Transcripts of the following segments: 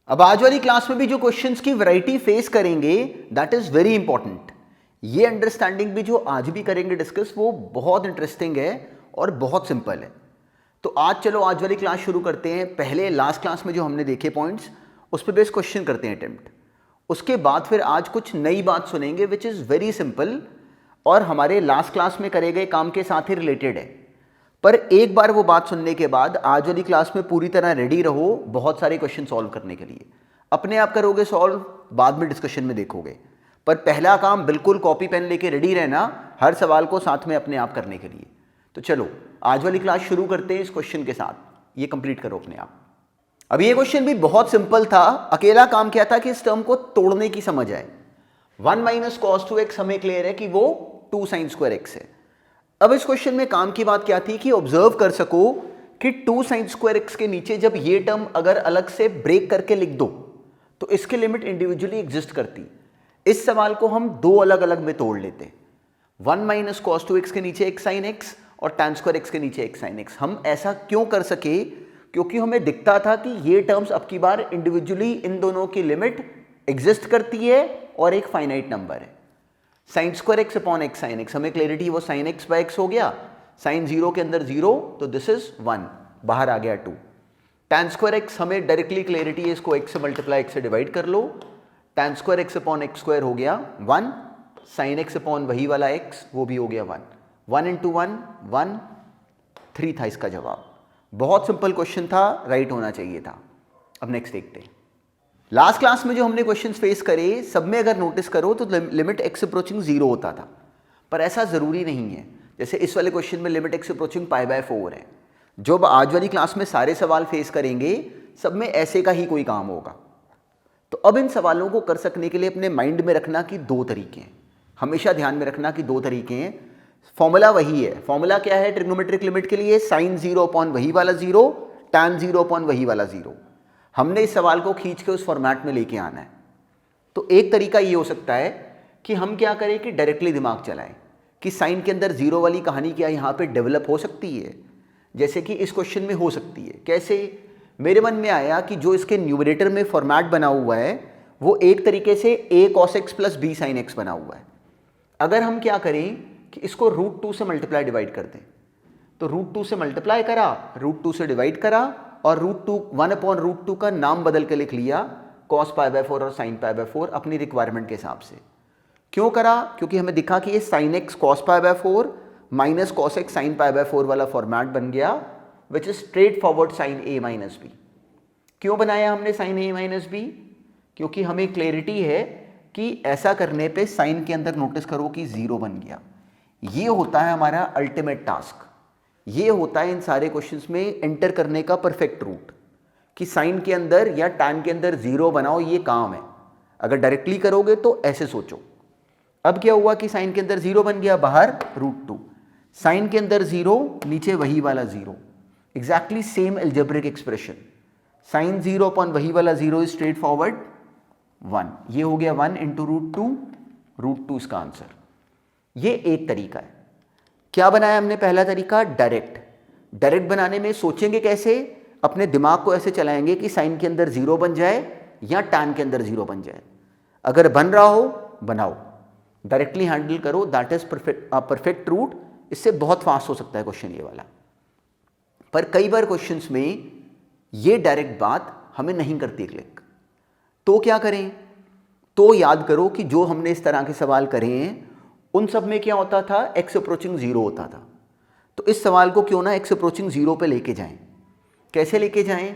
अब आज वाली क्लास में भी जो क्वेश्चंस की वैरायटी फेस करेंगे दैट इज वेरी इंपॉर्टेंट। ये अंडरस्टैंडिंग भी जो आज भी करेंगे डिस्कस वो बहुत इंटरेस्टिंग है और बहुत सिंपल है। तो आज चलो आज वाली क्लास शुरू करते हैं। पहले लास्ट क्लास में जो हमने देखे पॉइंट्स उस पर बेस क्वेश्चन करते हैं अटेम्प्ट। उसके बाद फिर आज कुछ नई बात सुनेंगे विच इज़ वेरी सिंपल और हमारे लास्ट क्लास में करे गए काम के साथ ही रिलेटेड है। पर एक बार वो बात सुनने के बाद आज वाली क्लास में पूरी तरह रेडी रहो बहुत सारे क्वेश्चन सॉल्व करने के लिए। अपने आप करोगे सॉल्व, बाद में डिस्कशन में देखोगे, पर पहला काम बिल्कुल कॉपी पेन लेके रेडी रहना हर सवाल को साथ में अपने आप करने के लिए। तो चलो आज वाली क्लास शुरू करते हैं इस क्वेश्चन के साथ, ये कंप्लीट करो अपने आप। अब ये क्वेश्चन भी बहुत सिंपल था, अकेला काम क्या था कि इस टर्म को तोड़ने की समझ आए। 1 माइनस कॉस 2x हमें क्लियर है कि वो 2 साइन स्क्वायर x है। अब इस क्वेश्चन में काम की बात क्या थी कि ऑब्जर्व कर सको कि 2 साइन स्क्वायर x के नीचे जब ये टर्म अगर अलग से ब्रेक करके लिख दो तो इसकी लिमिट इंडिविजुअली एग्जिस्ट करती। इस सवाल को हम दो अलग अलग में तोड़ लेते। 1 माइनस कॉस 2x के नीचे x साइन x और tan स्क्वायर x के नीचे x साइन x। हम ऐसा क्यों कर सके? क्योंकि हमें दिखता था कि ये टर्म्स अब की बार इंडिविजुअली इन दोनों की लिमिट एग्जिस्ट करती है और एक फाइनाइट नंबर है। Sign square x upon x sine x, हमें क्लैरिटी वो साइन एक्स बाय एक्स हो गया। साइन 0 के अंदर 0 तो दिस इज 1, बाहर आ गया 2। tan स्क्वायर एक्स हमें डायरेक्टली क्लैरिटी है, इसको x से मल्टीप्लाई x से डिवाइड कर लो। tan square x upon x square हो गया 1, साइन एक्स अपॉन वही वाला x वो भी हो गया 1। 1 इंटू 1 1, 3 था इसका जवाब। बहुत सिंपल क्वेश्चन था, राइट होना चाहिए था। अब नेक्स्ट देखते हैं। लास्ट क्लास में जो हमने क्वेश्चंस फेस करे सब में अगर नोटिस करो तो लिमिट x अप्रोचिंग 0 होता था, पर ऐसा ज़रूरी नहीं है। जैसे इस वाले क्वेश्चन में लिमिट x अप्रोचिंग π/4 है। जो अब आज वाली क्लास में सारे सवाल फेस करेंगे सब में ऐसे का ही कोई काम होगा। तो अब इन सवालों को कर सकने के लिए अपने माइंड में रखना कि दो तरीके हैं, हमेशा ध्यान में रखना कि दो तरीके हैं। फॉर्मूला वही है। फॉर्मूला क्या है ट्रिग्नोमेट्रिक लिमिट के लिए? साइन 0 अपॉन वही वाला 0, tan 0 अपॉन वही वाला 0। हमने इस सवाल को खींच के उस फॉर्मेट में लेके आना है। तो एक तरीका ये हो सकता है कि हम क्या करें कि डायरेक्टली दिमाग चलाएं कि साइन के अंदर 0 वाली कहानी क्या यहाँ पे डेवलप हो सकती है, जैसे कि इस क्वेश्चन में हो सकती है। कैसे? मेरे मन में आया कि जो इसके न्यूमरेटर में फॉर्मेट बना हुआ है वो एक तरीके से a cos x plus b sin x बना हुआ है। अगर हम क्या करें कि इसको √2 से मल्टीप्लाई डिवाइड कर दें, तो √2 से मल्टीप्लाई करा, √2 से डिवाइड करा और √2 1 अपॉन √2 का नाम बदल के लिख लिया cos π/4 और sin π/4 अपनी रिक्वायरमेंट के हिसाब से। क्यों करा? क्योंकि हमें दिखा कि ये sin x cos π/4 minus cos x sin π/4 वाला फॉर्मेट बन गया which is straightforward sin a minus b। क्यों बनाया हमने sin a माइनस b? क्योंकि हमें क्लैरिटी है कि ऐसा करने पे साइन के अंदर नोटिस करो कि 0 बन गया। ये होता है हमारा अल्टीमेट टास्क। ये होता है इन सारे क्वेश्चंस में एंटर करने का परफेक्ट रूट कि साइन के अंदर या टैन के अंदर 0 बनाओ, ये काम है। अगर डायरेक्टली करोगे तो ऐसे सोचो। अब क्या हुआ कि साइन के अंदर 0 बन गया, बाहर √2, साइन के अंदर 0 नीचे वही वाला 0, exactly same algebraic expression. Sine 0 upon वही वाला 0 इज स्ट्रेट फॉरवर्ड 1। ये हो गया 1 इंटू √2 इसका आंसर। ये एक तरीका है। क्या बनाया हमने? पहला तरीका डायरेक्ट बनाने में सोचेंगे कैसे? अपने दिमाग को ऐसे चलाएंगे कि साइन के अंदर 0 बन जाए या टैन के अंदर 0 बन जाए। अगर बन रहा हो बनाओ, डायरेक्टली हैंडल करो, दैट इज परफेक्ट रूट। इससे बहुत फास्ट हो सकता है क्वेश्चन ये वाला। पर कई बार क्वेश्चंस में ये डायरेक्ट बात हमें नहीं करती क्लिक, तो क्या करें? तो याद करो कि जो हमने इस तरह के सवाल करे हैं उन सब में क्या होता था? x अप्रोचिंग 0 होता था। तो इस सवाल को क्यों ना x अप्रोचिंग 0 पे लेके जाएं। कैसे लेके जाएं?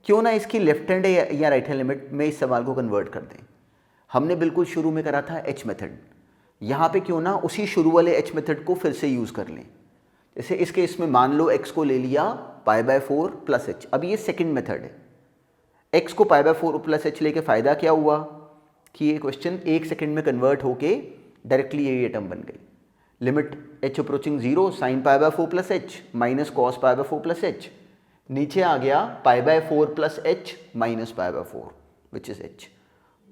क्यों ना इसकी लेफ्ट हैंड या राइट हैंड लिमिट में इस सवाल को कन्वर्ट कर दें। हमने बिल्कुल शुरू में करा था h मेथड, यहाँ पे क्यों ना उसी शुरू वाले h मेथड को फिर से यूज़ कर लें। जैसे इस केस में मान लो x को ले लिया π/4 प्लस h। अब ये सेकेंड मेथड है। x को π/4 प्लस h लेके फ़ायदा क्या हुआ कि ये क्वेश्चन 1 सेकेंड में कन्वर्ट होके डायरेक्टली ये टर्म बन गई। Limit h approaching 0 sine π/4 plus h minus cos π/4 plus h, नीचे आ गया π/4 plus h minus π/4 which is h।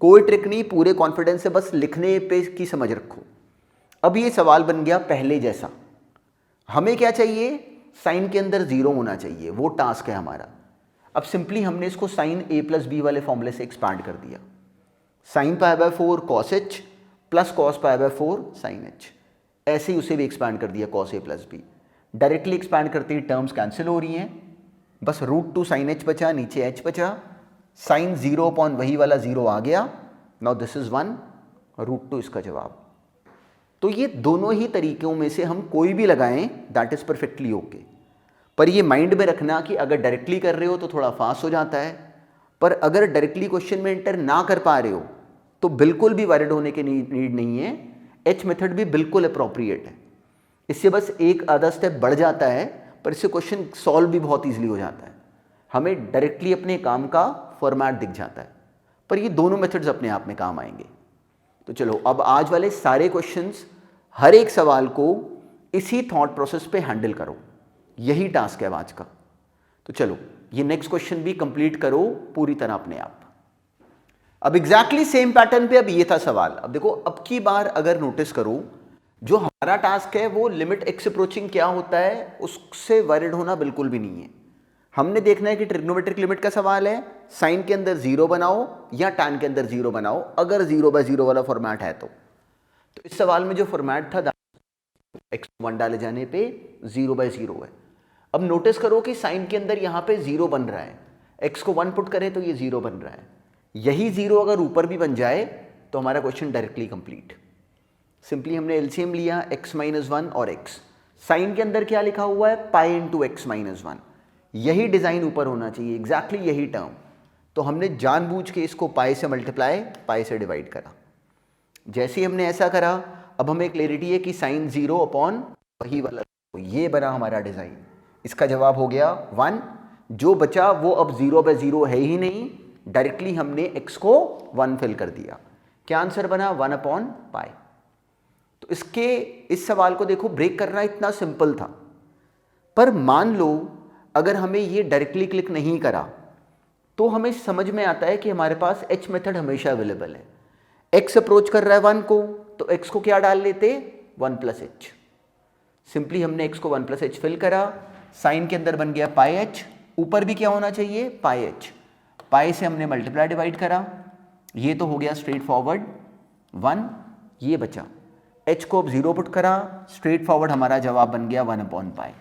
कोई ट्रिक नहीं, पूरे कॉन्फिडेंस से बस लिखने पे की समझ रखो। अब ये सवाल बन गया पहले जैसा। हमें क्या चाहिए? साइन के अंदर 0 होना चाहिए, वो टास्क है हमारा। अब सिंपली हमने इसको साइन ए प्लस बी वाले फॉर्मूले से एक्सपांड कर दिया, sine pi by 4 cos h plus cos pi by 4 sine h, ऐसे ही उसे भी एक्सपांड कर दिया cos a plus b. Directly expand करते ही टर्म्स कैंसिल हो रही हैं, बस √2 साइन एच बचा, नीचे एच बचा, साइन 0 अपॉन वही वाला 0 आ गया। नाउ दिस इज 1, √2 इसका जवाब। तो ये दोनों ही तरीकों में से हम कोई भी लगाएं दैट इज परफेक्टली ओके। पर ये माइंड में रखना कि अगर डायरेक्टली कर रहे हो तो थोड़ा फास्ट हो जाता है, पर अगर डायरेक्टली क्वेश्चन में एंटर ना कर पा रहे हो तो बिल्कुल भी वरिड होने की नीड नहीं है। एच मेथड भी बिल्कुल अप्रोप्रिएट है, इससे बस एक आधा स्टेप बढ़ जाता है, पर इससे क्वेश्चन सॉल्व भी बहुत ईजिली हो जाता है। हमें डायरेक्टली अपने काम का फॉर्मेट दिख जाता है, पर ये दोनों मेथड्स अपने आप में काम आएंगे। तो चलो अब आज वाले सारे क्वेश्चंस, हर एक सवाल को इसी थॉट प्रोसेस पे हैंडल करो, यही टास्क है आज का। तो चलो ये नेक्स्ट क्वेश्चन भी कंप्लीट करो पूरी तरह अपने आप। अब एग्जैक्टली सेम पैटर्न पे अब ये था सवाल। अब देखो, अब की बार अगर नोटिस करो, जो हमारा टास्क है वो लिमिट एक्स अप्रोचिंग क्या होता है उससे वरिड होना बिल्कुल भी नहीं है। हमने देखना है कि ट्रिग्नोमेट्रिक लिमिट का सवाल है, साइन के अंदर 0 बनाओ या टैन के अंदर 0 बनाओ, अगर 0/0 वाला फॉर्मेट है तो इस सवाल में जो फॉर्मेट था x1 डाले जाने पे 0/0 है। अब नोटिस करो कि साइन के अंदर यहाँ पे 0 बन रहा है, x को 1 पुट करें तो ये 0 बन रहा है, यही 0 अगर ऊपर भी बन जाए तो हमारा क्वेश्चन डायरेक्टली कंप्लीट। सिंपली हमने एलसीएम लिया x-1 और x, साइन के अंदर क्या लिखा हुआ है पाई इंटू x-1, यही डिजाइन ऊपर होना चाहिए, एग्जैक्टली यही टर्म। तो हमने जानबूझ के इसको पाई से मल्टीप्लाई, पाई से डिवाइड करा। जैसे ही हमने ऐसा करा, अब हमें क्लैरिटी है कि साइन 0 अपॉन वही वाला, ये बना हमारा डिजाइन। इसका जवाब हो गया 1। जो बचा वो अब 0/0 है ही नहीं, डायरेक्टली हमने x को 1 फिल कर दिया। क्या आंसर बना 1/पाई। तो इस सवाल को देखो, ब्रेक करना इतना सिंपल था, पर मान लो अगर हमें ये डायरेक्टली क्लिक नहीं करा तो हमें समझ में आता है कि हमारे पास h मेथड हमेशा अवेलेबल है। x अप्रोच कर रहा है 1 को, तो x को क्या डाल लेते 1 + h। सिंपली हमने x को 1 + h फिल करा, साइन के अंदर बन गया पाई h, ऊपर भी क्या होना चाहिए पाई h, पाई से हमने मल्टीप्लाई डिवाइड करा, ये तो हो गया स्ट्रेट फॉरवर्ड 1, ये बचा h को अब 0 पुट करा, स्ट्रेट फॉरवर्ड हमारा जवाब बन गया 1/पाई।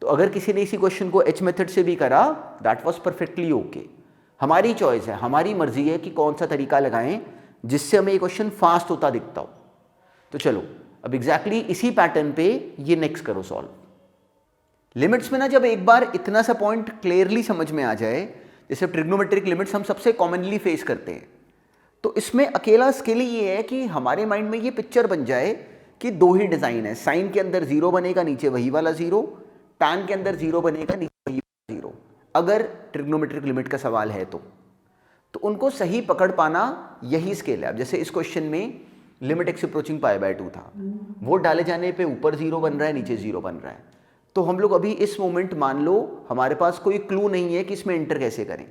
तो अगर किसी ने इसी क्वेश्चन को h मेथड से भी करा दैट वाज परफेक्टली ओके। हमारी चॉइस है, हमारी मर्जी है कि कौन सा तरीका लगाएं जिससे हमें ये क्वेश्चन फास्ट होता दिखता हो। तो चलो अब एग्जैक्टली इसी पैटर्न पे ये नेक्स्ट करो सॉल्व। लिमिट्स में ना जब एक बार इतना सा पॉइंट क्लियरली समझ में आ जाए, जैसे ट्रिग्नोमेट्रिक लिमिट्स हम सबसे कॉमनली फेस करते हैं, तो इसमें अकेला स्किल ये है कि हमारे माइंड में ये पिक्चर बन जाए कि दो ही डिजाइन है, साइन के अंदर 0 बनेगा, नीचे वही वाला 0, टैन के अंदर 0 बनेगा, नीचे वही वाला 0, अगर ट्रिग्नोमेट्रिक लिमिट का सवाल है तो उनको सही पकड़ पाना यही स्केल है। अब जैसे इस क्वेश्चन में लिमिट x अप्रोचिंग π/2 था, वो डाले जाने पे ऊपर 0 बन रहा है, नीचे 0 बन रहा है। तो हम लोग अभी इस मोमेंट मान लो हमारे पास कोई क्लू नहीं है कि इसमें एंटर कैसे करें।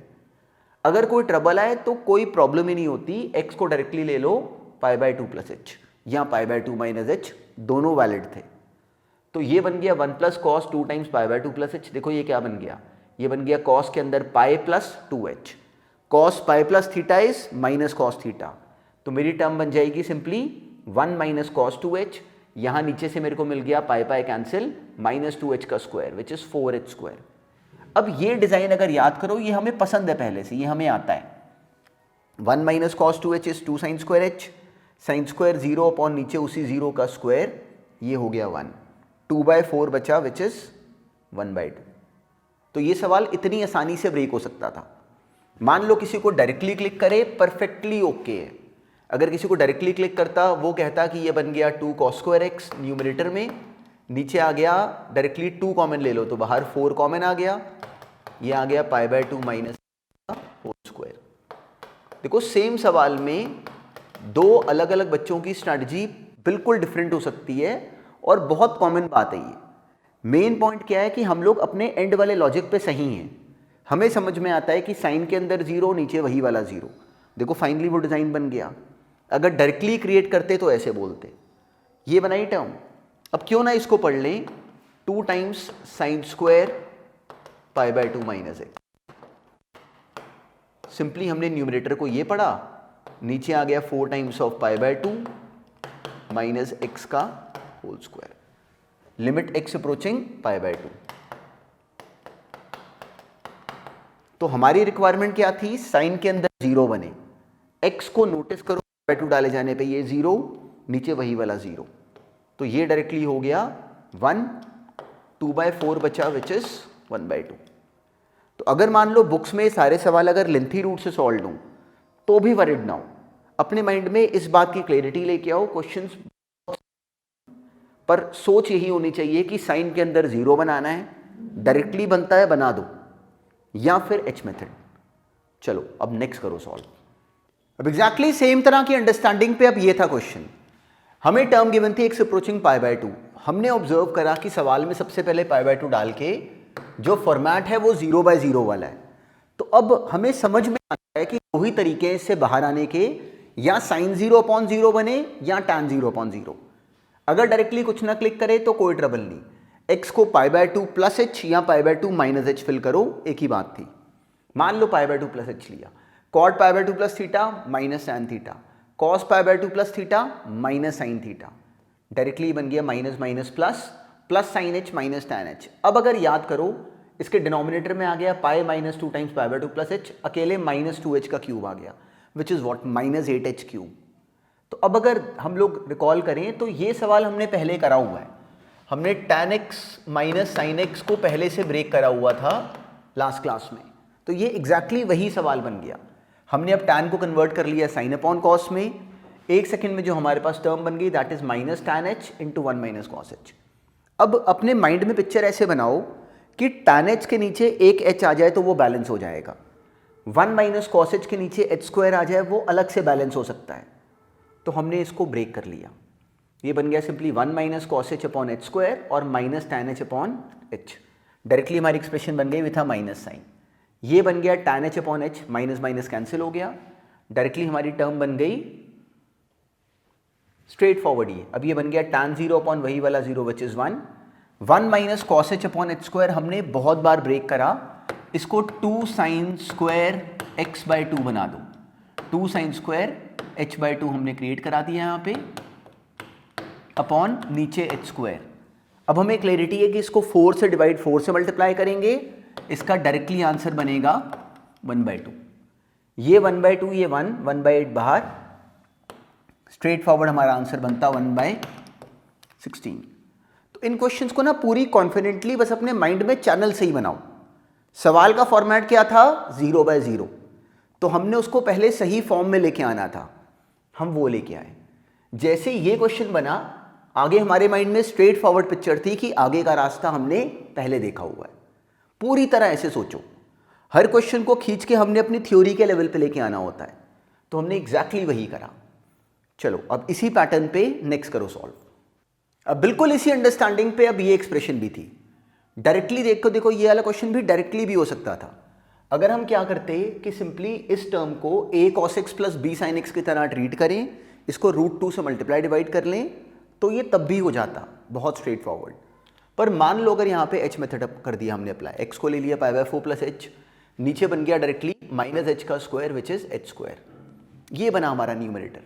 अगर कोई ट्रबल आए तो कोई प्रॉब्लम ही नहीं होती, x को डायरेक्टली ले लो π/2 + h या π/2 - h, दोनों वैलिड थे। तो ये बन गया 1 + cos 2 टाइम्स π/2 + h। देखो ये क्या बन गया, ये बन गया cos के अंदर पाई + 2h, cos pi + theta is minus cos theta. तो मेरी टर्म बन जाएगी सिंपली 1 - cos 2h, यहाँ नीचे से मेरे को मिल गया पाई कैंसिल, -2h का स्क्वायर विच इज 4h²। अब ये डिजाइन अगर याद करो, ये हमें पसंद है पहले से, ये हमें आता है। 1 - cos 2h is 2 sin²h, sin² 0 upon नीचे उसी 0 का स्क्वायर, ये हो गया 1, 2/4 बचा विच इज 1/2। तो ये सवाल इतनी आसानी से ब्रेक हो सकता था। मान लो किसी को डायरेक्टली क्लिक करे, परफेक्टली ओके है। अगर किसी को डायरेक्टली क्लिक करता, वो कहता कि ये बन गया 2 cos²x न्यूमरेटर में, नीचे आ गया डायरेक्टली 2 कॉमन ले लो तो बाहर 4 कॉमन आ गया, ये आ गया π/2 - 4²। देखो सेम सवाल में दो अलग अलग बच्चों की स्ट्रैटेजी बिल्कुल डिफरेंट हो सकती है और बहुत कॉमन बात है ये। मेन पॉइंट क्या है कि हम लोग अपने एंड वाले लॉजिक पे सही हैं। हमें समझ में आता है कि साइन के अंदर 0, नीचे वही वाला 0। देखो फाइनली वो डिजाइन बन गया। अगर डायरेक्टली क्रिएट करते तो ऐसे बोलते, ये बनाई टर्म। अब क्यों ना इसको पढ़ लें, 2 टाइम्स sin² π/2 - h। सिंपली हमने न्यूमरेटर को ये पढ़ा, नीचे आ गया 4 times of pi by 2 minus x का whole square, limit x approaching pi by 2। तो हमारी रिक्वायरमेंट क्या थी, साइन के अंदर 0 बने। एक्स को नोटिस करो, बाय 2 डाले जाने पे ये 0, नीचे वही वाला 0, तो ये डायरेक्टली हो गया 1, 2/4 बचा विच इज 1/2। तो अगर मान लो बुक्स में सारे सवाल अगर लेंथी रूट से सॉल्व दूं तो भी वरिड ना हो, अपने माइंड में इस बात की क्लैरिटी लेके आओ, क्वेश्चंस पर सोच यही होनी चाहिए कि साइन के अंदर 0 बनाना है, डायरेक्टली बनता है बना दो, या फिर एच मेथड। चलो अब नेक्स्ट करो सॉल्व। अब एग्जैक्टली सेम तरह की अंडरस्टैंडिंग पे अब ये था क्वेश्चन, हमें टर्म गिवन थी एक्स अप्रोचिंग पाई बाय 2। हमने ऑब्जर्व करा कि सवाल में सबसे पहले पाई बाय 2 डाल के जो फॉर्मेट है वो 0/0 वाला है। तो अब हमें समझ में आता है कि वही तरीके से बाहर आने के, या साइन 0/0 बने या tan 0/0। अगर डायरेक्टली कुछ ना क्लिक करे तो कोई ट्रबल नहीं, एक्स को पाई बाय 2 प्लस एच या pi by 2 minus h fill करो, एक ही बात थी। मान लो पाई बाय 2 प्लस एच लिया, cot pi by 2 plus theta minus tan theta, cos pi by 2 plus theta minus sine theta, directly बन गया minus minus plus, plus sine h minus tan h. अब अगर याद करो, इसके डिनोमिनेटर में आ गया pi minus 2 times pi by 2 plus H, अकेले माइनस 2h का क्यूब आ गया which is what minus 8h cube. तो अब अगर हम लोग रिकॉल करें तो ये सवाल हमने पहले करा हुआ है, हमने tan x minus sine x को पहले से ब्रेक करा हुआ था लास्ट क्लास में। तो ये एग्जैक्टली वही सवाल बन गया, हमने अब tan को कन्वर्ट कर लिया साइन अपॉन कॉस में, एक सेकंड में जो हमारे पास टर्म बन गई that is minus tan h into 1 minus cos h। अब अपने माइंड में पिक्चर ऐसे बनाओ कि tan h के नीचे एक h आ जाए तो वो बैलेंस हो जाएगा, 1 माइनस कॉस h के नीचे h स्क्वायर आ जाए वो अलग से बैलेंस हो सकता है। तो हमने इसको ब्रेक कर लिया, ये बन गया simply 1 minus cos h upon h square और minus tan h upon h। Directly हमारी एक्सप्रेशन बन गई विथ अ माइनस साइन, ये बन गया tan h upon h, minus minus cancel हो गया, डायरेक्टली हमारी टर्म बन गई स्ट्रेट फॉरवर्ड ये। अब ये बन गया tan 0 अपॉन वही वाला 0 which is 1, 1 minus cos h upon h square हमने बहुत बार ब्रेक करा, इसको 2 साइन स्क्वायर x बाय 2 बना दो, 2 साइन स्क्वायर h बाय 2 हमने क्रिएट करा दिया यहाँ पे, अपॉन नीचे h स्क्वायर। अब हमें क्लैरिटी है कि इसको 4 से डिवाइड 4 से मल्टीप्लाई करेंगे, इसका डायरेक्टली आंसर बनेगा 1/2। ये 1/2, ये 1/8 बाहर, स्ट्रेट फॉरवर्ड हमारा आंसर बनता 1/16। तो इन क्वेश्चंस को ना पूरी कॉन्फिडेंटली बस अपने माइंड में चैनल से ही बनाओ। सवाल का फॉर्मेट क्या था, 0/0, तो हमने उसको पहले सही फॉर्म में लेके आना था, हम वो लेके आए। जैसे ये क्वेश्चन बना, आगे हमारे माइंड में स्ट्रेट फॉरवर्ड पिक्चर थी कि आगे का रास्ता हमने पहले देखा हुआ है। पूरी तरह ऐसे सोचो, हर क्वेश्चन को खींच के हमने अपनी थ्योरी के लेवल पे लेके आना होता है, तो हमने एग्जैक्टली वही करा। चलो अब इसी पैटर्न पे नेक्स्ट करो सॉल्व। अब बिल्कुल इसी अंडरस्टैंडिंग पे अब ये एक्सप्रेशन भी थी, डायरेक्टली देखो ये वाला क्वेश्चन भी डायरेक्टली भी हो सकता था। अगर हम क्या करते कि सिंपली इस टर्म को a cos x plus b sin x की तरह ट्रीट करें, इसको √2 से मल्टीप्लाई डिवाइड कर लें, तो ये तब भी हो जाता, बहुत स्ट्रेट फॉरवर्ड। पर मान लो अगर यहाँ पे h मेथड कर दिया हमने अप्लाई, x को ले लिया पाई बाय 4 प्लस h, नीचे बन गया डायरेक्टली माइनस h का square which is h square, ये बना हमारा न्यूमरेटर।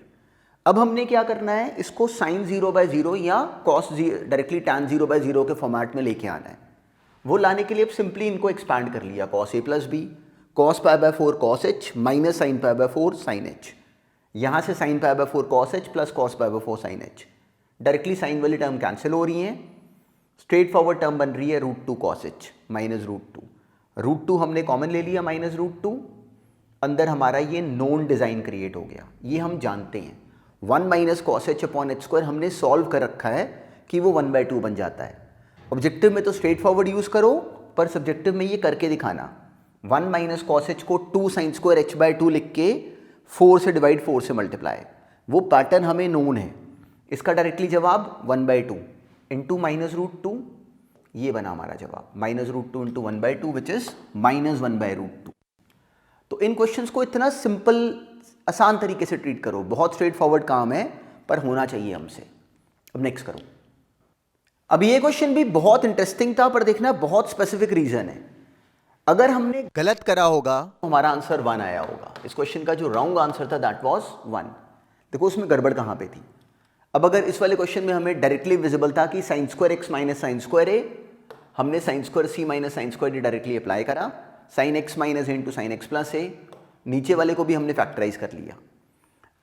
अब हमने क्या करना है, इसको साइन 0/0 या कॉस डायरेक्टली tan 0/0 के फॉर्मेट में लेके आना है। वो लाने के लिए अब सिंपली इनको एक्सपैंड कर लिया, cos a plus b, cos pi by 4 cos h minus sine pi by 4 sin h, यहाँ से sine pi by 4 cos h plus cos pi by 4 sin h, directly sine वाली टर्म कैंसिल हो रही हैं, straight forward term बन रही है √2 cos h minus √2, √2 हमने कॉमन ले लिया माइनस √2, अंदर हमारा ये नोन डिज़ाइन क्रिएट हो गया, ये हम जानते हैं 1 minus cos h upon h square हमने सॉल्व कर रखा है कि वो 1/2 बन जाता है। ऑब्जेक्टिव में तो स्ट्रेट फॉरवर्ड यूज़ करो, पर सब्जेक्टिव में ये करके दिखाना, 1 माइनस कॉस h को 2 साइन स्क्वायर h/2 लिख के 4 से डिवाइड 4 से मल्टीप्लाई, वो पैटर्न हमें नोन है। इसका डायरेक्टली जवाब 1/2 इंटू माइनस √2, ये बना हमारा जवाब, minus √2 into 1/2 which is minus 1/√2। तो इन क्वेश्चंस को इतना सिंपल आसान तरीके से ट्रीट करो, बहुत स्ट्रेट फॉरवर्ड काम है पर होना चाहिए हमसे। अब नेक्स्ट करो। अब ये क्वेश्चन भी बहुत इंटरेस्टिंग था, पर देखना बहुत स्पेसिफिक रीजन है। अगर हमने गलत करा होगा तो हमारा आंसर 1 आया होगा। इस क्वेश्चन का जो रॉन्ग आंसर था दैट वाज 1। देखो उसमें गड़बड़ कहाँ पे थी। अब अगर इस वाले क्वेश्चन में हमें डायरेक्टली विजिबल था कि sine square x minus sine square a, हमने sine square c minus sine square d directly apply करा, sine x minus a into sine x plus a, नीचे वाले को भी हमने फैक्टराइज कर लिया।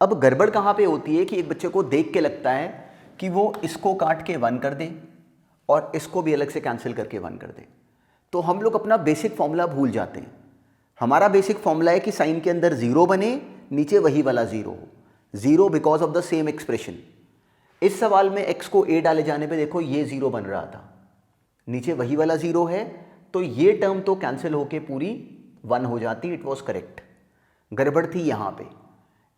अब गड़बड़ कहाँ पे होती है कि एक बच्चे को देख के लगता है कि वो इसको काट के 1 कर दे और इसको भी अलग से कैंसिल करके 1 कर दे, तो हम लोग अपना बेसिक फॉर्मूला भूल जाते हैं। हमारा बेसिक फॉर्मूला है कि साइन के अंदर 0 बने, नीचे वही वाला 0 हो, 0 because of the same expression. इस सवाल में x को a डाले जाने पे देखो ये 0 बन रहा था, नीचे वही वाला 0 है, तो ये टर्म तो कैंसिल होके पूरी 1 हो जाती। It was correct. गड़बड़ थी यहाँ पे।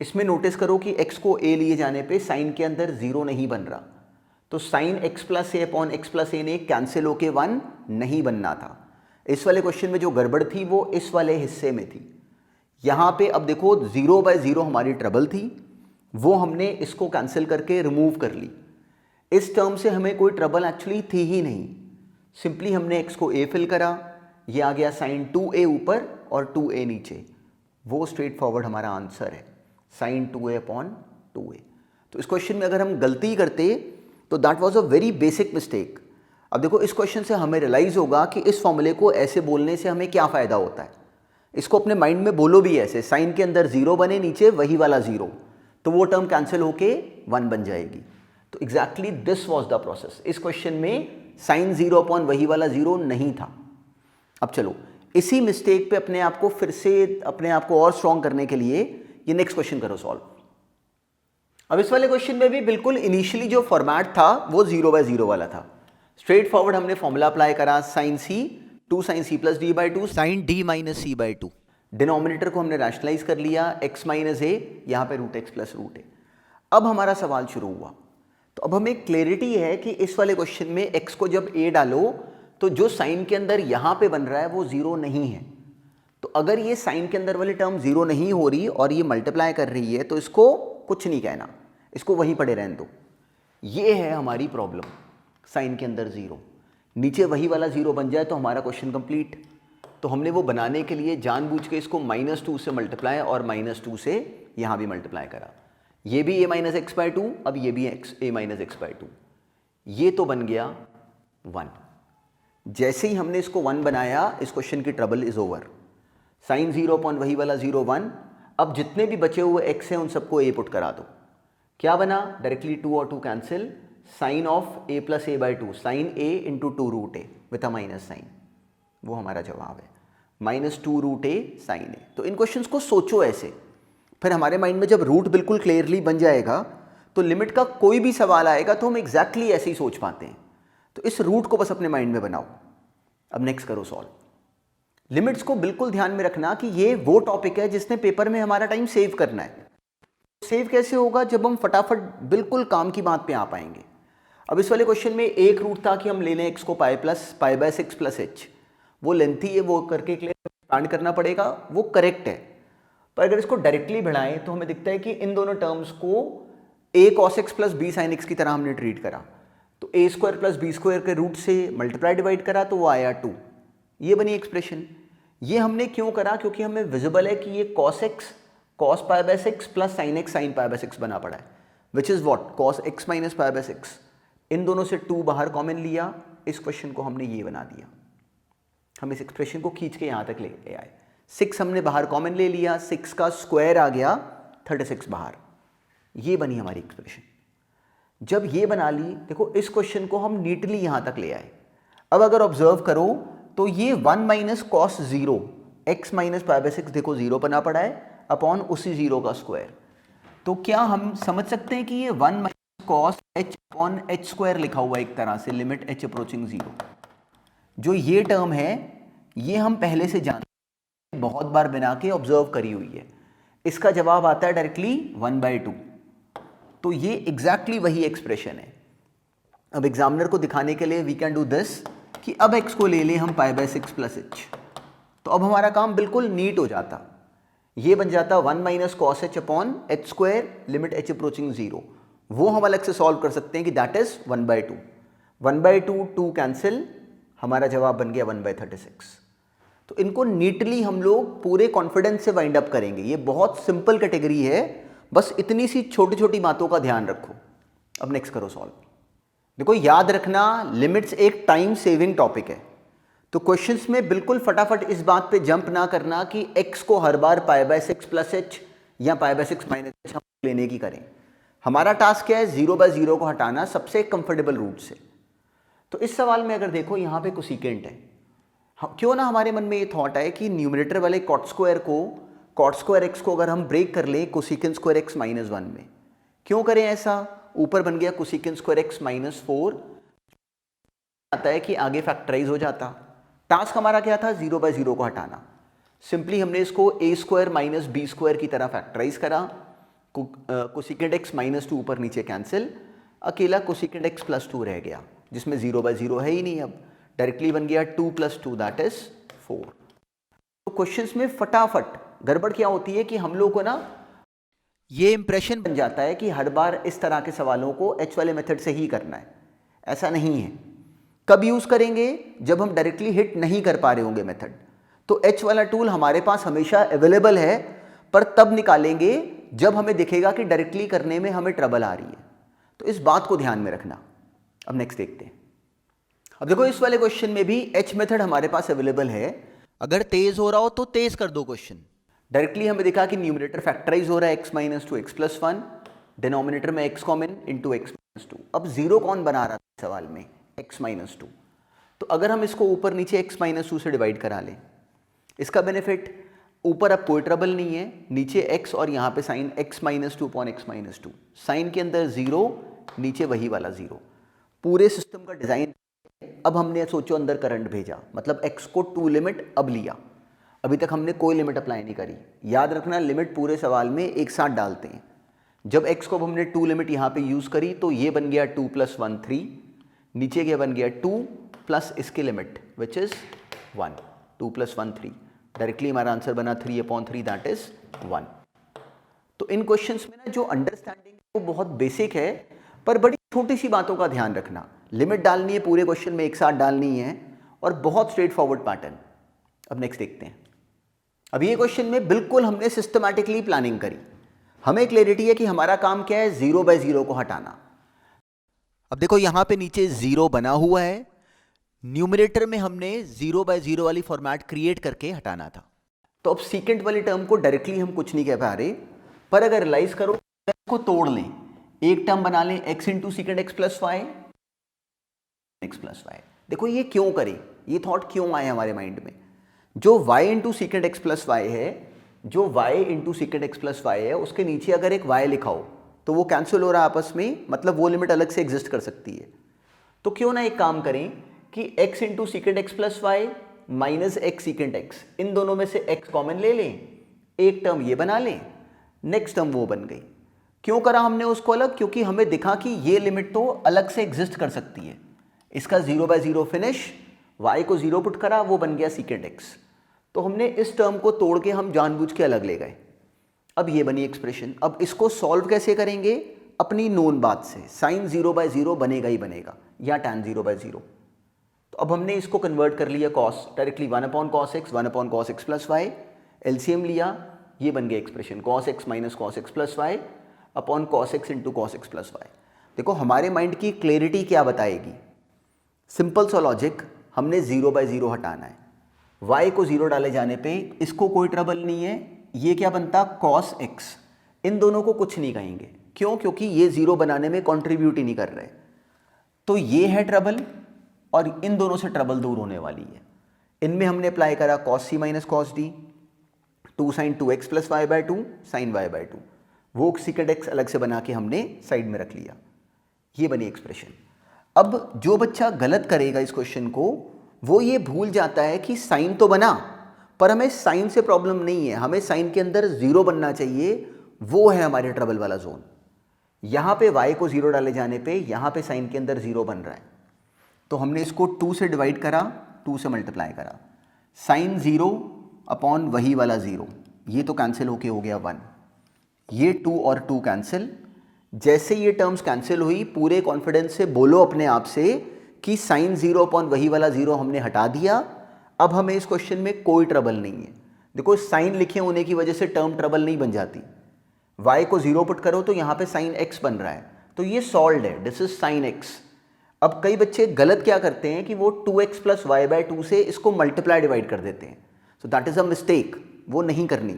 इसमें नोटिस करो कि x को a लिए जाने पे साइन के अंदर 0 नहीं बन रहा, तो साइन एक्स प्लस ए अपॉन एक्स प्लस ए ने कैंसिल होके 1 नहीं बनना था। इस वाले क्वेश्चन में जो गड़बड़ थी वो इस वाले हिस्से में थी। यहाँ पे अब देखो 0/0 हमारी ट्रबल थी, वो हमने इसको कैंसिल करके रिमूव कर ली। इस टर्म से हमें कोई ट्रबल एक्चुअली थी ही नहीं, सिंपली हमने x को a फिल करा, ये आ गया साइन 2a ऊपर और 2a नीचे, वो स्ट्रेट फॉरवर्ड हमारा आंसर है, साइन 2a अपॉन 2a। तो इस क्वेश्चन में अगर हम गलती करते तो that was a very basic mistake. अब देखो इस क्वेश्चन से हमें रियलाइज होगा कि इस फॉर्मूले को ऐसे बोलने से हमें क्या फ़ायदा होता है। इसको अपने माइंड में बोलो भी ऐसे, साइन के अंदर 0 बने, नीचे वही वाला 0, तो वो टर्म कैंसिल होके 1 बन जाएगी। तो exactly this was the process. इस क्वेश्चन में साइन 0 अपॉन वही वाला 0 नहीं था। अब चलो इसी मिस्टेक पे अपने आप को फिर से अपने आप को और स्ट्रॉन्ग करने के लिए ये नेक्स्ट क्वेश्चन करो सॉल्व। अब इस वाले क्वेश्चन में भी बिल्कुल इनिशियली जो फॉर्मेट था वो 0/0 वाला था। स्ट्रेट फॉरवर्ड हमने फॉर्मूला अप्लाई करा, sine c 2 sine c plus d by 2 sine d minus c by 2। Denominator को हमने रैशनलाइज कर लिया, x माइनस ए, यहाँ पे रूट एक्स प्लस रूट ए। अब हमारा सवाल शुरू हुआ, तो अब हमें क्लैरिटी है कि इस वाले क्वेश्चन में x को जब a डालो तो जो साइन के अंदर यहाँ पे बन रहा है वो 0 नहीं है। तो अगर ये साइन के अंदर वाली टर्म 0 नहीं हो रही और ये मल्टीप्लाई कर रही है तो इसको कुछ नहीं कहना, इसको वहीं पड़े रहने दो। ये है हमारी प्रॉब्लम, साइन के अंदर 0, नीचे वही वाला 0 बन जाए तो हमारा क्वेश्चन कंप्लीट। तो हमने वो बनाने के लिए जानबूझ के इसको -2 से मल्टीप्लाई और -2 से यहाँ भी मल्टीप्लाई करा। ये भी a माइनस एक्स बाई 2, अब ये भी a माइनस एक्स बाई 2, ये तो बन गया 1। जैसे ही हमने इसको 1 बनाया इस क्वेश्चन की trouble is over. Sine 0 upon वही वाला 0 1। अब जितने भी बचे हुए x हैं उन सबको a पुट करा दो। क्या बना, डायरेक्टली 2 और 2 cancel, sine of a plus a by 2, sine a into 2 root a with a minus sine, वो हमारा जवाब है, -2 रूट ए साइन ए। तो इन क्वेश्चंस को सोचो ऐसे, फिर हमारे माइंड में जब रूट बिल्कुल क्लियरली बन जाएगा तो लिमिट का कोई भी सवाल आएगा तो हम एग्जैक्टली ऐसे ही सोच पाते हैं। तो इस रूट को बस अपने माइंड में बनाओ। अब नेक्स्ट करो सॉल्व। लिमिट्स को बिल्कुल ध्यान में रखना कि ये वो टॉपिक है जिसने पेपर में हमारा टाइम सेव करना है। सेव कैसे होगा, जब हम फटाफट बिल्कुल काम की बात पे आ पाएंगे। अब इस वाले क्वेश्चन में एक रूट था कि हम ले लें x को पाई बाय 6 प्लस h, वो लेंथी है, वो करके एक्सपांड करना पड़ेगा, वो करेक्ट है। पर अगर इसको डायरेक्टली बढ़ाएं तो हमें दिखता है कि इन दोनों टर्म्स को a cos x plus b sin x की तरह हमने ट्रीट करा। तो a square plus b square के रूट से मल्टीप्लाई डिवाइड करा तो वो आया 2, ये बनी एक्सप्रेशन। ये हमने क्यों करा, क्योंकि हमें विजिबल है कि ये cos x cos pi bye 6 plus sin x sin pi by 6 बना पड़ा है, विच is what cos x minus pi by 6। इन दोनों से 2 बाहर कॉमन लिया, इस क्वेश्चन को हमने ये बना दिया। हम इस एक्सप्रेशन को खींच के यहाँ तक ले आए। 6 हमने बाहर कॉमन ले लिया, 6 का स्क्वायर आ गया 36 बाहर, ये बनी हमारी एक्सप्रेशन। जब ये बना ली, देखो इस क्वेश्चन को हम नीटली यहाँ तक ले आए। अब अगर ऑब्जर्व करो तो ये 1 minus cos 0 x minus pi by 6 देखो 0 बना पड़ा है अपॉन उसी 0 का स्क्वायर। तो क्या हम समझ सकते हैं कि ये 1 minus cos h upon h square लिखा हुआ है एक तरह से, लिमिट h अप्रोचिंग 0। जो ये टर्म है ये हम पहले से जानते हैं, बहुत बार बना के ऑब्जर्व करी हुई है। इसका जवाब आता है डायरेक्टली 1/2। तो ये एग्जैक्टली वही एक्सप्रेशन है। अब एग्जामिनर को दिखाने के लिए वी कैन डू दिस कि अब x को ले लें हम पाई बाय 6 प्लस h, तो अब हमारा काम बिल्कुल नीट हो जाता। ये बन जाता 1 minus cos h upon h square limit h approaching 0। वो हम अलग से सॉल्व कर सकते हैं कि दैट इज 1/2। 1/2 2 कैंसिल, हमारा जवाब बन गया 1/36। तो इनको नीटली हम लोग पूरे कॉन्फिडेंस से वाइंड अप करेंगे। ये बहुत सिंपल कैटेगरी है, बस इतनी सी छोटी छोटी बातों का ध्यान रखो। अब नेक्स्ट करो सॉल्व। देखो याद रखना, लिमिट्स एक टाइम सेविंग टॉपिक है, तो क्वेश्चंस में बिल्कुल फटाफट इस बात पे जंप ना करना कि x को हर बार π/6 + h या π/6 - h हम लेने की करें। हमारा टास्क क्या है, 0/0 को हटाना सबसे कंफर्टेबल रूट से। तो इस सवाल में अगर देखो यहाँ पे कोसिकेंट है, क्यों ना हमारे मन में ये थॉट है कि न्यूमरेटर वाले कॉट स्क्वायर x को अगर हम ब्रेक कर लें कोसिकेंट स्क्वायर x - 1 में। क्यों करें ऐसा, ऊपर बन गया कोसिकेंट स्क्वायर x - 4, आता है कि आगे फैक्टराइज हो जाता। टास्क हमारा क्या था, 0/0 को हटाना। सिंपली हमने इसको a² - b² की तरह फैक्टराइज करा। कोसिकेंट x - 2 ऊपर नीचे कैंसिल, अकेला कोसिकेंट x + 2 रह गया, जिसमें 0/0 है ही नहीं। अब डायरेक्टली बन गया 2 + 2 दैट इज 4। तो क्वेश्चंस में फटाफट गड़बड़ क्या होती है कि हम लोग को ना ये इंप्रेशन बन जाता है कि हर बार इस तरह के सवालों को h वाले मेथड से ही करना है। ऐसा नहीं है। कब यूज करेंगे, जब हम डायरेक्टली हिट नहीं कर पा रहे होंगे मेथड। तो h वाला टूल हमारे पास हमेशा अवेलेबल है, पर तब निकालेंगे जब हमें दिखेगा कि डायरेक्टली करने में हमें ट्रबल आ रही है। तो इस बात को ध्यान में रखना। अब नेक्स्ट देखते हैं। अब देखो इस वाले क्वेश्चन में भी h मेथड हमारे पास अवेलेबल है। अगर तेज हो रहा हो तो तेज कर दो क्वेश्चन। डायरेक्टली हमें दिखा कि न्यूमरेटर फैक्टराइज हो रहा है x - 2 x + 1, डिनोमिनेटर में x कॉमन इंटू x - 2। अब जीरो कौन बना रहा था सवाल में, x - 2। तो अगर हम इसको ऊपर नीचे x - 2 से डिवाइड करा लें, इसका बेनिफिट, ऊपर अब कोई ट्रबल नहीं है, नीचे x और यहाँ पे साइन x - 2 x - 2, साइन के अंदर 0, नीचे वही वाला 0। पूरे सिस्टम का डिजाइन। अब हमने सोचो अंदर करंट भेजा, मतलब x को 2 लिमिट अब लिया। अभी तक हमने कोई लिमिट अप्लाई नहीं करी। याद रखना, लिमिट पूरे सवाल में एक साथ डालते हैं। जब x को अब हमने 2 लिमिट यहाँ पे यूज करी तो ये बन गया 2 + 1 3, नीचे क्या बन गया 2 प्लस इसकी लिमिट विच इज 1, 2 + 1 3। डायरेक्टली हमारा आंसर बना 3/3 दैट इज 1। तो इन क्वेश्चंस में ना जो अंडरस्टैंडिंग वो बहुत बेसिक है, पर बड़ी छोटी सी बातों का ध्यान रखना। लिमिट डालनी है पूरे क्वेश्चन में एक साथ डालनी है, और बहुत स्ट्रेट फॉरवर्ड पैटर्न। अब नेक्स्ट देखते हैं। अब ये क्वेश्चन में बिल्कुल हमने सिस्टमैटिकली प्लानिंग करी। हमें क्लैरिटी है कि हमारा काम क्या है, 0/0 को हटाना। अब देखो यहां पे नीचे 0 बना हुआ है, न्यूमरेटर में हमने 0/0 वाली फॉर्मेट क्रिएट करके हटाना था। तो अब सीकेंट वाली टर्म को डायरेक्टली हम कुछ नहीं कह पा रहे, पर अगर रियलाइज करो इसको तोड़ लें, एक टर्म बना लें x × secant x + y, x + y। देखो ये क्यों करें, ये थॉट क्यों आए हमारे माइंड में। जो y × सीकेंट x + y है, जो y × सीकेंट x + y है, उसके नीचे अगर एक y लिखा हो तो वो कैंसिल हो रहा है आपस में, मतलब वो लिमिट अलग से एग्जिस्ट कर सकती है। तो क्यों ना एक काम करें कि x × secant x + y minus x secant x, इन दोनों में से x कॉमन ले लें, एक टर्म ये बना लें, नेक्स्ट टर्म वो बन गई। क्यों करा हमने उसको अलग, क्योंकि हमें दिखा कि ये लिमिट तो अलग से एग्जिस्ट कर सकती है। इसका 0/0 फिनिश, y को 0 पुट करा, वो बन गया सीकेंट x। तो हमने इस टर्म को तोड़ के हम जानबूझ के अलग ले गए। अब ये बनी एक्सप्रेशन। अब इसको सॉल्व कैसे करेंगे, अपनी नोन बात से, साइन 0/0 बनेगा ही बनेगा, या tan 0/0। तो अब हमने इसको कन्वर्ट कर लिया cos, directly 1/cos x 1/cos x + y, LCM लिया, ये बन गया expression cos x - cos x + y upon cos x × cos x + y। देखो हमारे माइंड की क्लैरिटी क्या बताएगी, सिंपल सा लॉजिक, हमने 0/0 हटाना है। y को 0 डाले जाने पे इसको कोई ट्रबल नहीं है, ये क्या बनता cos x। इन दोनों को कुछ नहीं कहेंगे, क्यों, क्योंकि ये 0 बनाने में कंट्रीब्यूट ही नहीं कर रहे। तो ये है ट्रबल, और इन दोनों से ट्रबल दूर होने वाली है। इनमें हमने अप्लाई करा cos c - cos d, 2 sin 2x + y/2 sin y/2, वो सीकेंट x अलग से बना के हमने साइड में रख लिया। ये बनी एक्सप्रेशन। अब जो बच्चा गलत करेगा इस क्वेश्चन को, वो ये भूल जाता है कि साइन तो बना, पर हमें साइन से प्रॉब्लम नहीं है, हमें साइन के अंदर 0 बनना चाहिए, वो है हमारे ट्रबल वाला जोन। यहाँ पे y को 0 डाले जाने पे यहाँ पे साइन के अंदर 0 बन रहा है, तो हमने इसको 2 से डिवाइड करा, 2 से मल्टीप्लाई करा, साइन 0 अपॉन वही वाला 0, ये तो कैंसिल होके हो गया 1, ये 2 और 2 कैंसिल। जैसे ये टर्म्स कैंसिल हुई, पूरे कॉन्फिडेंस से बोलो अपने आप से कि साइन 0 अपॉन वही वाला 0 हमने हटा दिया, अब हमें इस क्वेश्चन में कोई ट्रबल नहीं है। देखो साइन लिखे होने की वजह से टर्म ट्रबल नहीं बन जाती। y को 0 पुट करो तो यहाँ पे साइन x बन रहा है, तो ये सॉल्व है, दिस इज साइन x। अब कई बच्चे गलत क्या करते हैं कि वो 2x प्लस वाई बाय 2 से इसको मल्टीप्लाई डिवाइड कर देते हैं, so that is a mistake, वो नहीं करनी।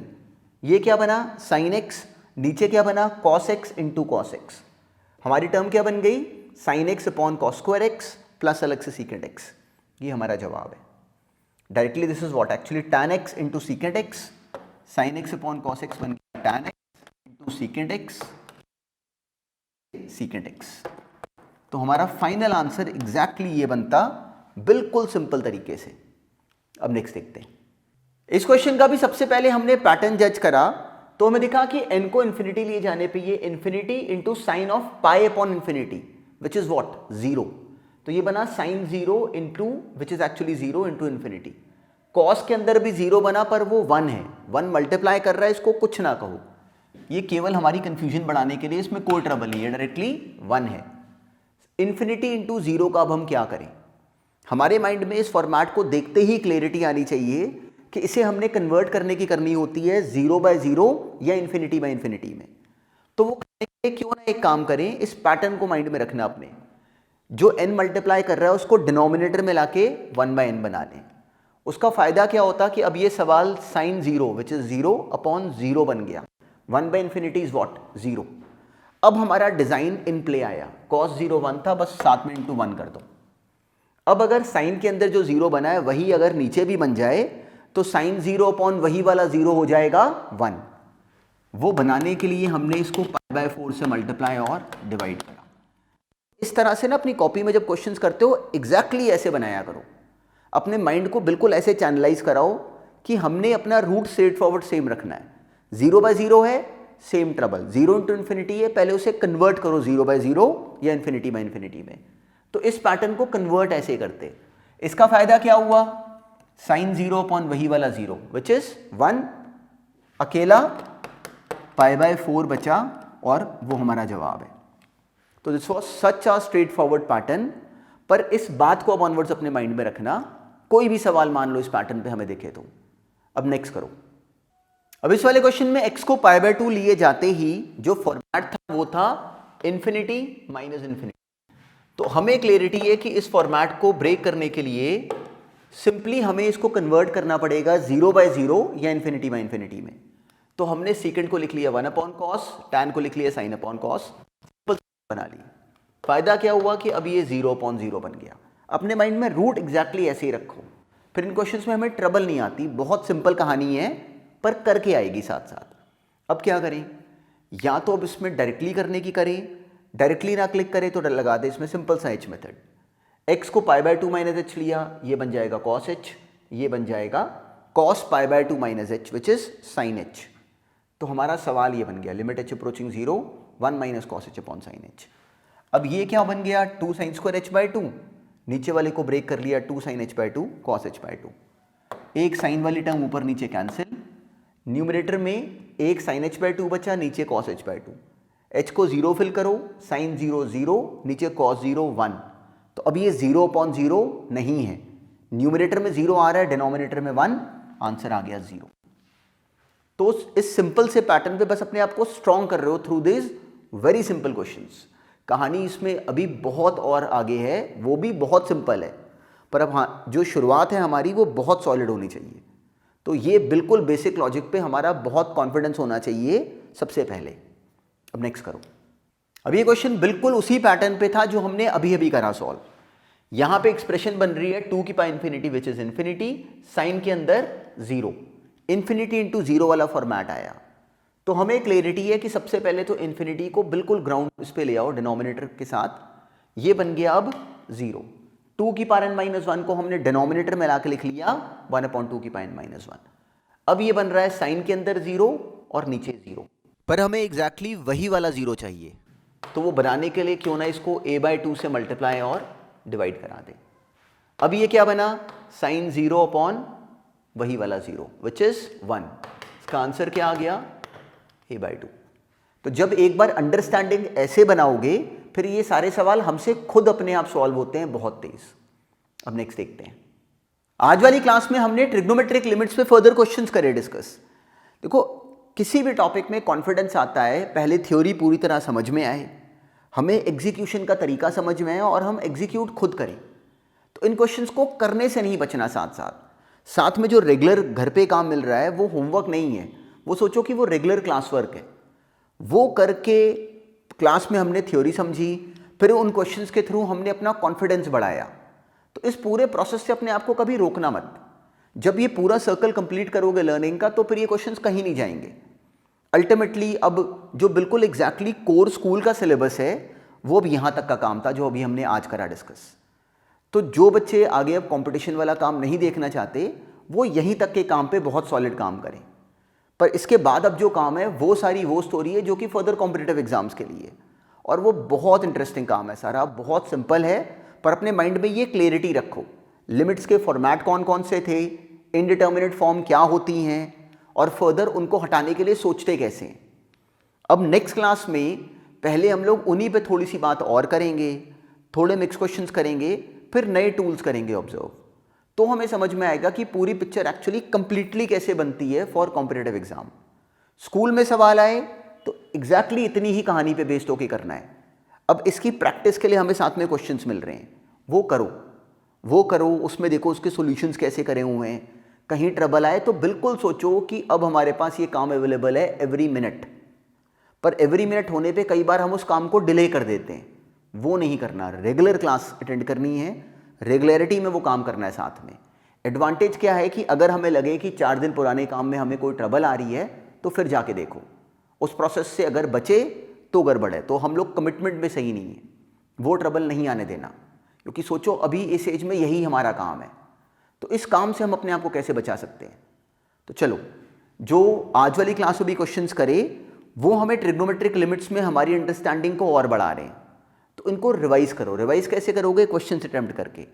ये क्या बना साइन x, नीचे क्या बना cos x इंटू कॉस एक्स। हमारी टर्म क्या बन गई sine x upon cos square x plus अलग से सीकेंट x। ये हमारा जवाब है। Directly this is what actually tan x into secant x, sine x upon cos x बन गया tan x into secant x secant x। तो हमारा फाइनल आंसर एग्जैक्टली ये बनता, बिल्कुल सिंपल तरीके से। अब नेक्स्ट देखते हैं। इस क्वेश्चन का भी सबसे पहले हमने पैटर्न जज करा, तो हमें दिखा कि n को इन्फिनिटी लिए जाने पे ये infinity into sine of pi upon infinity which is what 0, तो ये बना sine 0 into which is actually 0 into infinity. Cos के अंदर भी 0 बना पर वो 1 है, 1 मल्टीप्लाई कर रहा है, इसको कुछ ना कहो, ये केवल हमारी कंफ्यूजन बढ़ाने के लिए, इसमें कोई ट्रबल नहीं है, डायरेक्टली 1 है। इन्फिनिटी इंटू 0 का अब हम क्या करें? हमारे माइंड में इस फॉर्मेट को देखते ही क्लैरिटी आनी चाहिए कि इसे हमने कन्वर्ट करने की करनी होती है 0 बाय 0 या इन्फिनिटी बाय इन्फिनिटी में। तो वो करने के लिए क्यों ना एक काम करें, इस पैटर्न को माइंड में रखना अपने, जो n मल्टीप्लाई कर रहा है उसको डिनोमिनेटर में लाके 1 बाय n बना लें। उसका फायदा क्या होता कि अब ये सवाल साइन 0 विच इज 0 अपॉन 0 बन गया, 1 बाय इन्फिनिटी इज व्हाट 0। अब हमारा डिजाइन इन प्ले आया, cos 0 1 था, बस साथ में इंटू 1 कर दो। अब अगर साइन के अंदर जो 0 बना है वही अगर नीचे भी बन जाए तो साइन 0 अपॉन वही वाला 0 हो जाएगा 1। वो बनाने के लिए हमने इसको पाई बाय 4 से मल्टीप्लाई और डिवाइड करा। इस तरह से ना अपनी कॉपी में जब क्वेश्चंस करते हो एग्जैक्टली ऐसे बनाया करो, अपने माइंड को बिल्कुल ऐसे चैनलाइज कराओ कि हमने अपना रूट स्ट्रेट फॉरवर्ड सेम रखना है। 0 बाय 0 है, सेम ट्रबल, 0 इंटू इन्फिनिटी है, पहले उसे कन्वर्ट करो 0 बाय 0 या इन्फिनिटी बाय इन्फिनिटी में। तो इस पैटर्न को कन्वर्ट ऐसे करते। इसका फायदा क्या हुआ, साइन 0 अपॉन वही वाला 0 विच इज 1, अकेला पाई बाय 4 बचा और वो हमारा जवाब है। तो this was such a straight forward pattern. पर इस बात को अब ऑनवर्ड्स अपने माइंड में रखना, कोई भी सवाल मान लो इस पैटर्न पे हमें दिखे तो। अब नेक्स्ट करो। अब इस वाले क्वेश्चन में x को पाई बाय 2 लिए जाते ही जो फॉर्मेट था वो था इन्फिनिटी माइनस इन्फिनिटी। तो हमें क्लियरिटी है कि इस फॉर्मेट को ब्रेक करने के लिए सिंपली हमें इसको कन्वर्ट करना पड़ेगा 0 बाय 0 या इन्फिनिटी बाय इन्फिनिटी में। तो हमने सीकेंट को लिख लिया 1 अपॉन कॉस, टैन को लिख लिया साइन अपॉन कॉस, बना ली। फायदा क्या हुआ कि अब ये 0 अपॉन 0 बन गया। अपने माइंड में रूट एग्जैक्टली ऐसे ही रखो, फिर इन क्वेश्चंस में हमें ट्रबल नहीं आती। बहुत सिंपल कहानी है पर करके आएगी साथ साथ। अब क्या करें, या तो अब इसमें डायरेक्टली करने की करें, डायरेक्टली ना क्लिक करें तो लगा दे इसमें सिंपल सा h मेथड। x को पाई बाय 2 माइनस h लिया, ये बन जाएगा cos h, ये बन जाएगा cos pi by 2 minus h which is sin h। तो हमारा सवाल ये बन गया limit h approaching 0 1 minus cos h upon sine h। अब ये क्या बन गया 2 साइन स्क्वायर h बाय 2, नीचे वाले को ब्रेक कर लिया 2 sine h bye 2 cos h bye 2। एक साइन वाली टर्म ऊपर नीचे कैंसिल, न्यूमरेटर में एक साइन h बाय 2 बचा, नीचे cos h बाय 2। h को 0 फिल करो, साइन 0 0, नीचे cos 0 1। तो अब ये 0 अपॉन 0 नहीं है, न्यूमरेटर में 0 आ रहा है, डिनोमिनेटर में 1, आंसर आ गया 0। तो इस सिंपल से पैटर्न पे बस अपने आप को स्ट्रॉन्ग कर रहे हो through this very simple questions. कहानी इसमें अभी बहुत और आगे है, वो भी बहुत सिंपल है, पर अब हाँ जो शुरुआत है हमारी वो बहुत सॉलिड होनी चाहिए। तो ये बिल्कुल बेसिक लॉजिक पे हमारा बहुत कॉन्फिडेंस होना चाहिए सबसे पहले। अब नेक्स्ट करो। अब ये क्वेश्चन बिल्कुल उसी पैटर्न पे था जो हमने अभी अभी करा सॉल्व। यहां पे एक्सप्रेशन बन रही है 2 की power infinity which is infinity, sine के अंदर 0, इन्फिनिटी इंटू 0 वाला फॉर्मेट आया। तो हमें क्लियरिटी है कि सबसे पहले तो इन्फिनिटी को बिल्कुल ग्राउंड इस पे ले आओ डिनोमिनेटर के साथ, ये बन गया अब 0। 2 की पावर n माइनस 1 को हमने डिनोमिनेटर में लाके लिख लिया 1 अपॉन 2 की पावर n माइनस 1। अब ये बन रहा है साइन के अंदर 0 और नीचे 0, पर हमें एग्जैक्टली वही वाला 0 चाहिए। तो वो बनाने के लिए क्यों ना इसको a बाय 2 से मल्टीप्लाई और डिवाइड करा दे। अब ये क्या बना साइन 0 अपॉन वही वाला 0 विच इज 1। इसका आंसर क्या आ गया a बाय 2। तो जब एक बार अंडरस्टैंडिंग ऐसे बनाओगे फिर ये सारे सवाल हमसे खुद अपने आप सॉल्व होते हैं बहुत तेज। अब नेक्स्ट देखते हैं। आज वाली क्लास में हमने ट्रिग्नोमेट्रिक लिमिट्स पे फर्दर क्वेश्चंस करे डिस्कस। देखो, किसी भी टॉपिक में कॉन्फिडेंस आता है पहले थ्योरी पूरी तरह समझ में आए, हमें एग्जीक्यूशन का तरीका समझ में आए और हम एग्जीक्यूट खुद करें। तो इन क्वेश्चंस को करने से नहीं बचना, साथ साथ साथ में जो रेगुलर घर पे काम मिल रहा है वो होमवर्क नहीं है, वो सोचो कि वो रेगुलर क्लास वर्क है। वो करके क्लास में हमने थ्योरी समझी, फिर उन क्वेश्चंस के थ्रू हमने अपना कॉन्फिडेंस बढ़ाया। तो इस पूरे प्रोसेस से अपने आप को कभी रोकना मत। जब ये पूरा सर्कल कंप्लीट करोगे लर्निंग का तो फिर ये क्वेश्चंस कहीं नहीं जाएंगे। अल्टीमेटली अब जो बिल्कुल एग्जैक्टली कोर स्कूल का सिलेबस है वो अब यहाँ तक का काम था जो अभी हमने आज करा डिस्कस। तो जो बच्चे आगे अब कंपटीशन वाला काम नहीं देखना चाहते वो यहीं तक के काम पे बहुत सॉलिड काम करें। पर इसके बाद अब जो काम है वो सारी वो स्टोरी है जो कि फर्दर कॉम्पिटिटिव एग्जाम्स के लिए, और वो बहुत इंटरेस्टिंग काम है सारा, बहुत सिंपल है। पर अपने माइंड में ये क्लियरिटी रखो, लिमिट्स के फॉर्मेट कौन कौन से थे, इनडिटर्मिनेट फॉर्म क्या होती हैं, और फर्दर उनको हटाने के लिए सोचते कैसे हैं। अब नेक्स्ट क्लास में पहले हम लोग उन्हीं पे थोड़ी सी बात और करेंगे, थोड़े मिक्स क्वेश्चंस करेंगे, फिर नए टूल्स करेंगे ऑब्जर्व। तो हमें समझ में आएगा कि पूरी पिक्चर एक्चुअली कंप्लीटली कैसे बनती है फॉर कॉम्पिटिटिव एग्जाम। स्कूल में सवाल आए तो एग्जैक्टली इतनी ही कहानी पे बेस्ड होकर करना है। अब इसकी प्रैक्टिस के लिए हमें साथ में क्वेश्चंस मिल रहे हैं, वो करो, उसमें देखो उसके सॉल्यूशंस कैसे करे हुए हैं। कहीं ट्रबल आए तो बिल्कुल सोचो कि अब हमारे पास ये काम अवेलेबल है एवरी मिनट। पर एवरी मिनट होने पे कई बार हम उस काम को डिले कर देते हैं, वो नहीं करना। रेगुलर क्लास अटेंड करनी है, रेगुलरिटी में वो काम करना है साथ में। एडवांटेज क्या है कि अगर हमें लगे कि 4 दिन पुराने काम में हमें कोई ट्रबल आ रही है तो फिर जाके देखो, उस प्रोसेस से अगर बचे तो गड़बड़ है। तो हम लोग कमिटमेंट में सही नहीं है, वो ट्रबल नहीं आने देना, क्योंकि सोचो अभी इस एज में यही हमारा काम है। तो इस काम से हम अपने आप को कैसे बचा सकते हैं। तो चलो, जो आज वाली क्लास में भी क्वेश्चंस करे वो हमें ट्रिग्नोमेट्रिक लिमिट्स में हमारी अंडरस्टैंडिंग को और बढ़ा रहे हैं। तो इनको रिवाइज करो। रिवाइज कैसे करोगे? क्वेश्चन अटेम्प्ट करके।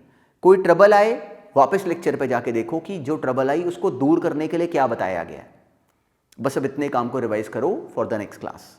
कोई ट्रबल आए वापस लेक्चर पे जाके देखो कि जो ट्रबल आई उसको दूर करने के लिए क्या बताया गया है। बस अब इतने काम को रिवाइज करो फॉर द नेक्स्ट क्लास।